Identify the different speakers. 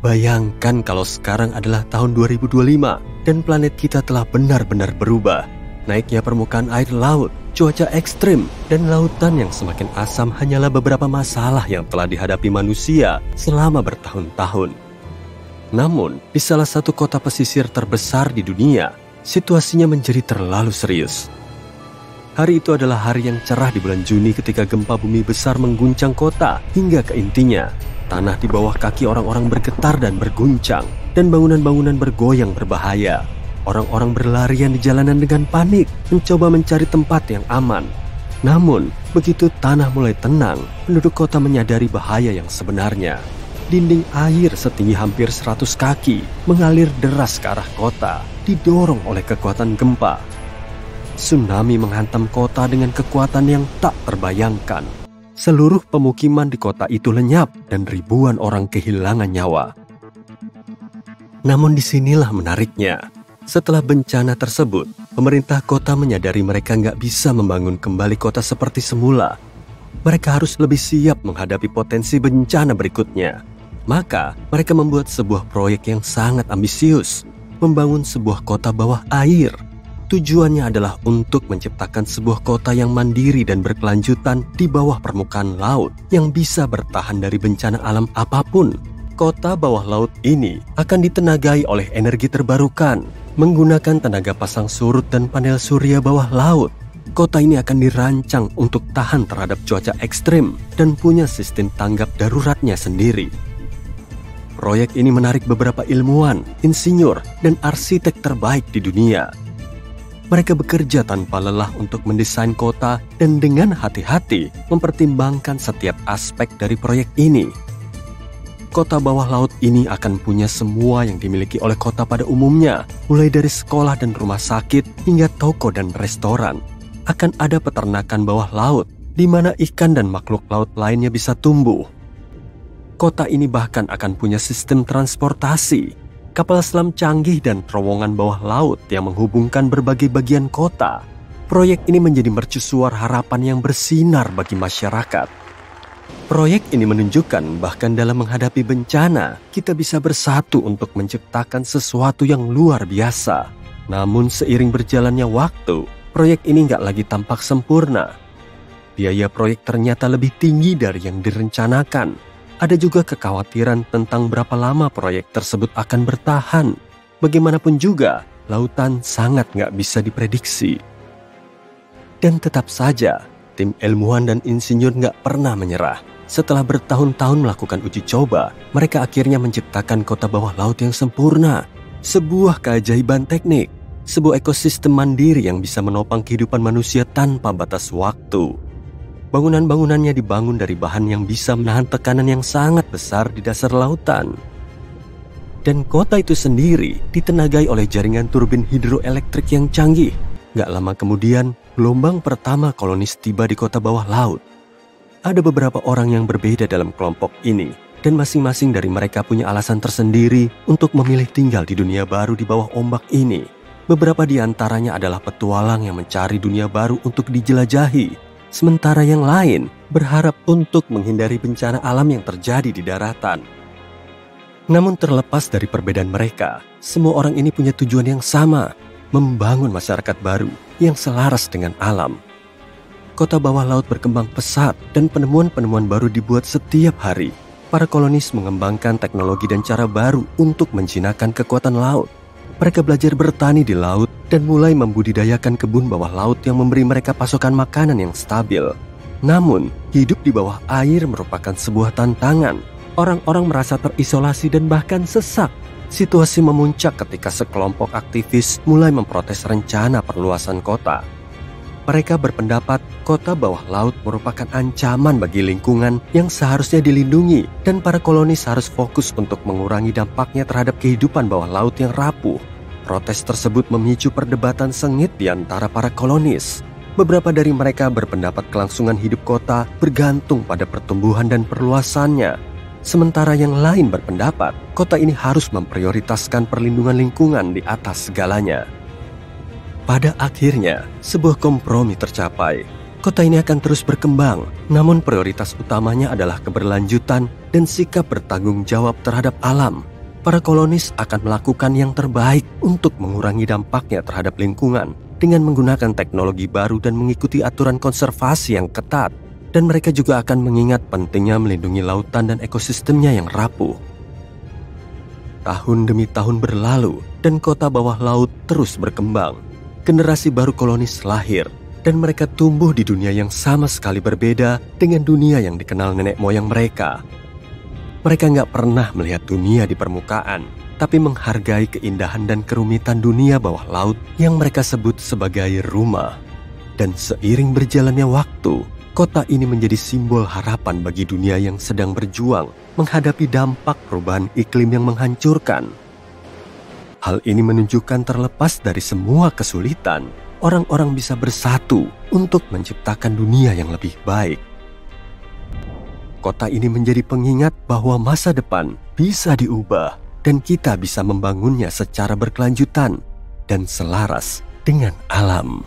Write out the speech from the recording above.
Speaker 1: Bayangkan kalau sekarang adalah tahun 2025 dan planet kita telah benar-benar berubah. Naiknya permukaan air laut, cuaca ekstrim, dan lautan yang semakin asam hanyalah beberapa masalah yang telah dihadapi manusia selama bertahun-tahun. Namun, di salah satu kota pesisir terbesar di dunia, situasinya menjadi terlalu serius. Hari itu adalah hari yang cerah di bulan Juni ketika gempa bumi besar mengguncang kota hingga ke intinya. Tanah di bawah kaki orang-orang bergetar dan berguncang, dan bangunan-bangunan bergoyang berbahaya. Orang-orang berlarian di jalanan dengan panik, mencoba mencari tempat yang aman. Namun, begitu tanah mulai tenang, penduduk kota menyadari bahaya yang sebenarnya. Dinding air setinggi hampir 100 kaki mengalir deras ke arah kota, didorong oleh kekuatan gempa. Tsunami menghantam kota dengan kekuatan yang tak terbayangkan. Seluruh pemukiman di kota itu lenyap dan ribuan orang kehilangan nyawa. Namun disinilah menariknya. Setelah bencana tersebut, pemerintah kota menyadari mereka nggak bisa membangun kembali kota seperti semula. Mereka harus lebih siap menghadapi potensi bencana berikutnya. Maka, mereka membuat sebuah proyek yang sangat ambisius, membangun sebuah kota bawah air. Tujuannya adalah untuk menciptakan sebuah kota yang mandiri dan berkelanjutan di bawah permukaan laut yang bisa bertahan dari bencana alam apapun. Kota bawah laut ini akan ditenagai oleh energi terbarukan, menggunakan tenaga pasang surut dan panel surya bawah laut. Kota ini akan dirancang untuk tahan terhadap cuaca ekstrim dan punya sistem tanggap daruratnya sendiri. Proyek ini menarik beberapa ilmuwan, insinyur, dan arsitek terbaik di dunia. Mereka bekerja tanpa lelah untuk mendesain kota dan dengan hati-hati mempertimbangkan setiap aspek dari proyek ini. Kota bawah laut ini akan punya semua yang dimiliki oleh kota pada umumnya, mulai dari sekolah dan rumah sakit hingga toko dan restoran. Akan ada peternakan bawah laut, di mana ikan dan makhluk laut lainnya bisa tumbuh. Kota ini bahkan akan punya sistem transportasi, kapal selam canggih dan terowongan bawah laut yang menghubungkan berbagai bagian kota. Proyek ini menjadi mercusuar harapan yang bersinar bagi masyarakat. Proyek ini menunjukkan bahkan dalam menghadapi bencana, kita bisa bersatu untuk menciptakan sesuatu yang luar biasa. Namun seiring berjalannya waktu, proyek ini nggak lagi tampak sempurna. Biaya proyek ternyata lebih tinggi dari yang direncanakan. Ada juga kekhawatiran tentang berapa lama proyek tersebut akan bertahan. Bagaimanapun juga, lautan sangat nggak bisa diprediksi. Dan tetap saja, tim ilmuwan dan insinyur nggak pernah menyerah. Setelah bertahun-tahun melakukan uji coba, mereka akhirnya menciptakan kota bawah laut yang sempurna. Sebuah keajaiban teknik, sebuah ekosistem mandiri yang bisa menopang kehidupan manusia tanpa batas waktu. Bangunan-bangunannya dibangun dari bahan yang bisa menahan tekanan yang sangat besar di dasar lautan. Dan kota itu sendiri ditenagai oleh jaringan turbin hidroelektrik yang canggih. Gak lama kemudian, gelombang pertama kolonis tiba di kota bawah laut. Ada beberapa orang yang berbeda dalam kelompok ini, dan masing-masing dari mereka punya alasan tersendiri untuk memilih tinggal di dunia baru di bawah ombak ini. Beberapa di antaranya adalah petualang yang mencari dunia baru untuk dijelajahi. Sementara yang lain berharap untuk menghindari bencana alam yang terjadi di daratan. Namun terlepas dari perbedaan mereka, semua orang ini punya tujuan yang sama, membangun masyarakat baru yang selaras dengan alam. Kota bawah laut berkembang pesat dan penemuan-penemuan baru dibuat setiap hari. Para kolonis mengembangkan teknologi dan cara baru untuk menjinakkan kekuatan laut. Mereka belajar bertani di laut dan mulai membudidayakan kebun bawah laut yang memberi mereka pasokan makanan yang stabil. Namun, hidup di bawah air merupakan sebuah tantangan. Orang-orang merasa terisolasi dan bahkan sesak. Situasi memuncak ketika sekelompok aktivis mulai memprotes rencana perluasan kota. Mereka berpendapat kota bawah laut merupakan ancaman bagi lingkungan yang seharusnya dilindungi dan para kolonis harus fokus untuk mengurangi dampaknya terhadap kehidupan bawah laut yang rapuh. Protes tersebut memicu perdebatan sengit di antara para kolonis. Beberapa dari mereka berpendapat kelangsungan hidup kota bergantung pada pertumbuhan dan perluasannya. Sementara yang lain berpendapat kota ini harus memprioritaskan perlindungan lingkungan di atas segalanya. Pada akhirnya, sebuah kompromi tercapai. Kota ini akan terus berkembang, namun prioritas utamanya adalah keberlanjutan dan sikap bertanggung jawab terhadap alam. para kolonis akan melakukan yang terbaik untuk mengurangi dampaknya terhadap lingkungan dengan menggunakan teknologi baru dan mengikuti aturan konservasi yang ketat. Dan mereka juga akan mengingat pentingnya melindungi lautan dan ekosistemnya yang rapuh. Tahun demi tahun berlalu dan kota bawah laut terus berkembang. Generasi baru kolonis lahir dan mereka tumbuh di dunia yang sama sekali berbeda dengan dunia yang dikenal nenek moyang mereka. Mereka nggak pernah melihat dunia di permukaan, tapi menghargai keindahan dan kerumitan dunia bawah laut yang mereka sebut sebagai rumah. Dan seiring berjalannya waktu, kota ini menjadi simbol harapan bagi dunia yang sedang berjuang menghadapi dampak perubahan iklim yang menghancurkan. Hal ini menunjukkan terlepas dari semua kesulitan, orang-orang bisa bersatu untuk menciptakan dunia yang lebih baik. Kota ini menjadi pengingat bahwa masa depan bisa diubah dan kita bisa membangunnya secara berkelanjutan dan selaras dengan alam.